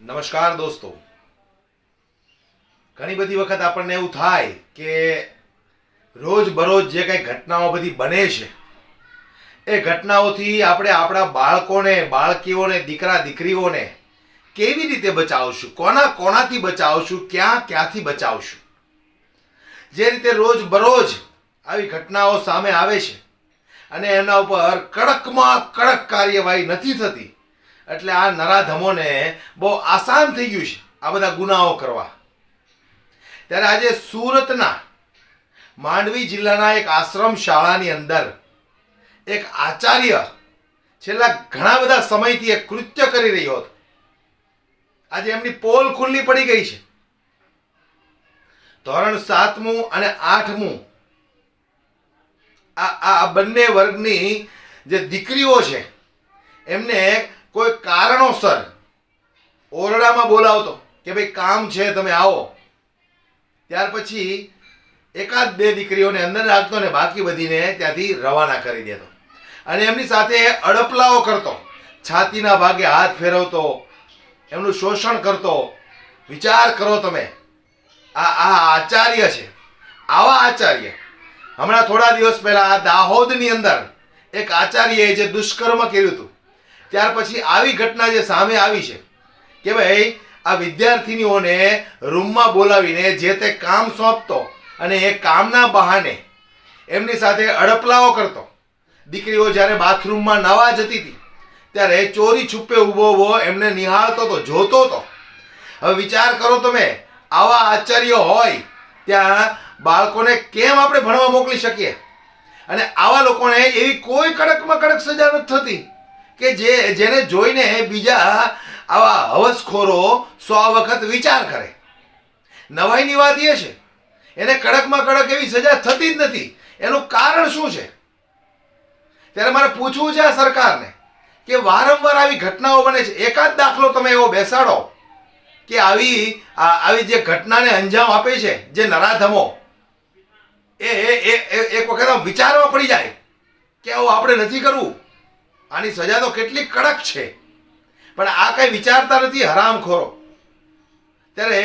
નમસ્કાર દોસ્તો. ઘણી બધી વખત આપણને એવું થાય કે રોજ બરોજ જે કંઈ ઘટનાઓ બધી બને છે એ ઘટનાઓથી આપણે આપણા બાળકોને, બાળકીઓને, દીકરા દીકરીઓને કેવી રીતે બચાવશું, કોનાથી બચાવશું, ક્યાંથી બચાવશું. જે રીતે રોજ બરોજ આવી ઘટનાઓ સામે આવે છે અને એના ઉપર કડકમાં કડક કાર્યવાહી નથી થતી, એટલે આ નરાધમોને બહુ આસાન થઈ ગયું છે આ બધા ગુનાઓ કરવા. ત્યારે આજે સુરતના માંડવી જિલ્લાના એક આશ્રમ શાળાની અંદર એક આચાર્ય છેલ્લા ઘણા બધા સમયથી એક કૃત્ય કરી રહ્યો હતો. આજે એમની પોલ ખુલ્લી પડી ગઈ છે. ધોરણ 7મું અને 8મું આ બંને વર્ગની જે દીકરીઓ છે એમને કોઈ કારણોસર ઓરડામાં બોલાવતો કે ભાઈ કામ છે, તમે આવો. ત્યાર પછી એકાદ બે દીકરીઓને અંદર રાખતો ને બાકી બધીને ત્યાંથી રવાના કરી દેતો અને એમની સાથે અડપલાઓ કરતો, છાતીના ભાગે હાથ ફેરવતો, એમનું શોષણ કરતો. વિચાર કરો તમે, આ આચાર્ય છે. આવા આચાર્ય હમણાં થોડા દિવસ પહેલા દાહોદની અંદર એક આચાર્યએ જે દુષ્કર્મ કર્યું હતું, ત્યાર પછી આવી ઘટના જે સામે આવી છે કે ભાઈ આ વિદ્યાર્થીનીઓને રૂમમાં બોલાવીને જે તે કામ સોંપતો અને એ કામના બહાને એમની સાથે અડપલાઓ કરતો. દીકરીઓ જ્યારે બાથરૂમમાં નાવા જતી હતી ત્યારે ચોરી છુપે ઊભો એમને નિહાળતો હતો, જોતો હતો. હવે વિચાર કરો તમે, આવા આચાર્યો હોય ત્યાં બાળકોને કેમ આપણે ભણવા મોકલી શકીએ? અને આવા લોકોને એવી કોઈ કડકમાં કડક સજા નથી થતી કે જેને જોઈને બીજા આવા હવસખોરો 100 વખત વિચાર કરે. નવાઈની વાત એ છે એને કડકમાં કડક એવી સજા થતી જ નથી. એનું કારણ શું છે? ત્યારે મારે પૂછવું છે આ સરકારને કે વારંવાર આવી ઘટનાઓ બને છે. એકાદ દાખલો તમે એવો બેસાડો કે આવી જે ઘટનાને અંજામ આપે છે જે નરાધમો, એ એક વખત આમ વિચારવા પડી જાય કે આવું આપણે નથી કરવું. આની સજા તો કેટલી કડક છે, પણ આ કઈ વિચારતા નથી હરામખોરો. ત્યારે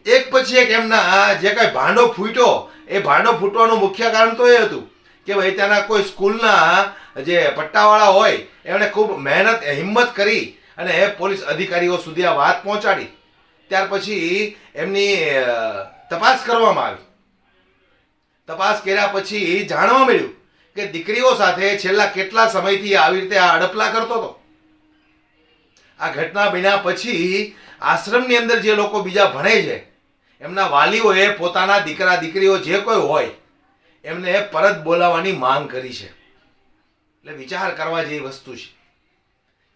એક પછી એક એમના જે કઈ ભાંડો ફૂટ્યો, એ ભાંડો ફૂટવાનું મુખ્ય કારણ તો એ હતું કે ભાઈ ત્યાંના કોઈ સ્કૂલના જે પટ્ટાવાળા હોય એમણે ખૂબ મહેનત હિંમત કરી અને પોલીસ અધિકારીઓ સુધી આ વાત પહોંચાડી. ત્યાર પછી એમની તપાસ કરવામાં આવી. તપાસ કર્યા પછી જાણવા મળ્યું કે દીકરીઓ સાથે છેલ્લા કેટલા સમયથી આવી રીતે આ અડપલા કરતો હતો. આ ઘટના બન્યા પછી આશ્રમની અંદર જે લોકો બીજા ભણે છે એમના વાલીઓએ પોતાના દીકરા દીકરીઓ જે કોઈ હોય એમને પરત બોલાવવાની માંગ કરી છે. એટલે વિચાર કરવા જેવી વસ્તુ છે.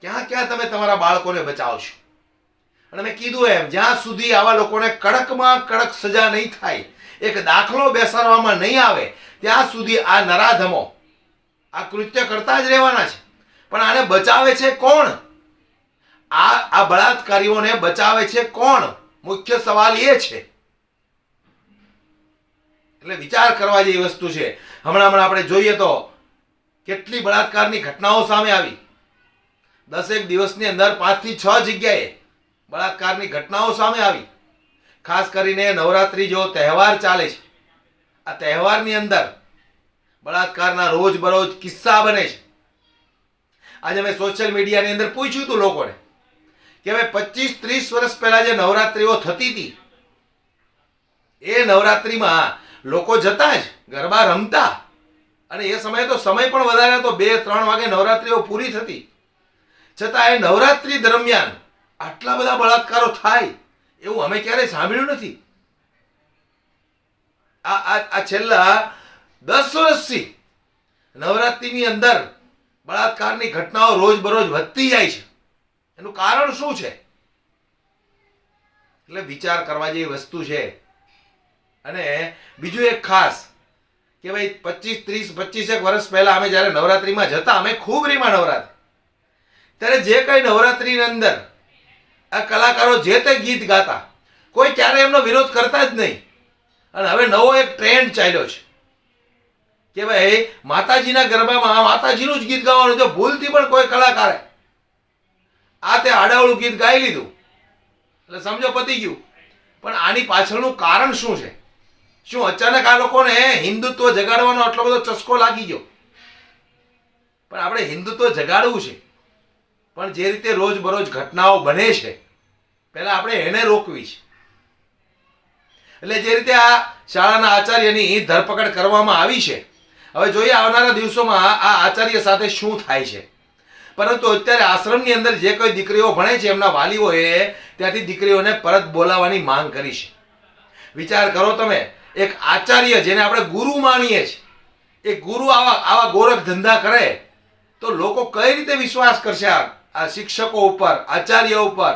ક્યાં તમે તમારા બાળકોને બચાવશો? અને મેં કીધું એમ, જ્યાં સુધી આવા લોકોને કડકમાં કડક સજા નહીં થાય, એક દાખલો બેસાડવામાં નહીં આવે, ત્યાં સુધી આ નરાધમો આ કૃત્ય કરતા જ રહેવાના છે. પણ આને બચાવે છે કોણ? આ બળાત્કારીઓને બચાવે છે કોણ? મુખ્ય સવાલ એ છે. એટલે વિચાર કરવા જેવી વસ્તુ છે. હમણાં આપણે જોઈએ તો કેટલી બળાત્કારની ઘટનાઓ સામે આવી. 10 દિવસની અંદર 5 થી 6 જગ્યાએ બળાત્કારની ઘટનાઓ સામે આવી. ખાસ કરીને નવરાત્રી જેવો તહેવાર ચાલે છે, આ તહેવારની અંદર બળાત્કારના રોજ બરોજ કિસ્સા બને છે. આજે મેં સોશિયલ મીડિયાની અંદર પૂછ્યું હતું લોકોને કે હવે 25-30 વર્ષ પહેલા જે નવરાત્રીઓ થતી હતી એ નવરાત્રીમાં લોકો જતા જ ગરબા રમતા, અને એ સમયે તો સમય પણ વધારે હતો, 2-3 વાગે નવરાત્રીઓ પૂરી થતી. છતાં એ નવરાત્રી દરમિયાન આટલા બધા બળાત્કારો થાય એવું અમે ક્યારેય સાંભળ્યું નથી. આ છેલ્લા 10 વર્ષથી નવરાત્રીની અંદર બળાત્કારની ઘટનાઓ રોજ બરોજ વધતી જાય છે. એનું કારણ શું છે? એટલે વિચાર કરવા જેવી વસ્તુ છે. અને બીજું એક ખાસ કે ભાઈ 25 વર્ષ પહેલા અમે જ્યારે નવરાત્રીમાં જતા, અમે ખૂબ રીમા નવરાત્રી, ત્યારે જે કઈ નવરાત્રીની અંદર આ કલાકારો જે તે ગીત ગાતા, કોઈ ક્યારે એમનો વિરોધ કરતા જ નહીં. અને હવે નવો એક ટ્રેન્ડ ચાલ્યો છે કે ભાઈ માતાજીના ગરબામાં માતાજીનું જ ગીત ગાવાનું. જો ભૂલથી પણ કોઈ કલાકારે આ તે આડાવળું ગીત ગાઈ લીધું એટલે સમજો પતી ગયું. પણ આની પાછળનું કારણ શું છે? શું અચાનક આ લોકોને હિન્દુત્વ જગાડવાનો આટલો બધો ચસ્કો લાગી ગયો? પણ આપણે હિન્દુત્વ જગાડવું છે, પણ જે રીતે રોજબરોજ ઘટનાઓ બને છે પહેલા આપણે એને રોકવી છે. એટલે જે રીતે આ શાળાના આચાર્યની ધરપકડ કરવામાં આવી છે, હવે જોઈએ આવનારા દિવસોમાં આ આચાર્ય સાથે શું થાય છે. પરંતુ અત્યારે આશ્રમની અંદર જે કોઈ દીકરીઓ ભણે છે એમના વાલીઓએ ત્યાંથી દીકરીઓને પરત બોલાવવાની માંગ કરી છે. વિચાર કરો તમે, એક આચાર્ય જેને આપણે ગુરુ માનીએ છીએ, એ ગુરુ આવા ગોરખ ધંધા કરે તો લોકો કઈ રીતે વિશ્વાસ કરશે આ શિક્ષકો ઉપર, આચાર્ય ઉપર?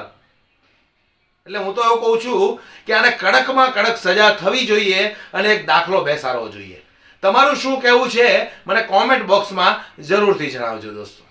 એટલે હું તો એવું કહું છું કે આને કડકમાં કડક સજા થવી જોઈએ અને એક દાખલો બેસાડવો જોઈએ. તમારું શું કહેવું છે મને કોમેન્ટ બોક્સમાં જરૂરથી જણાવજો દોસ્તો.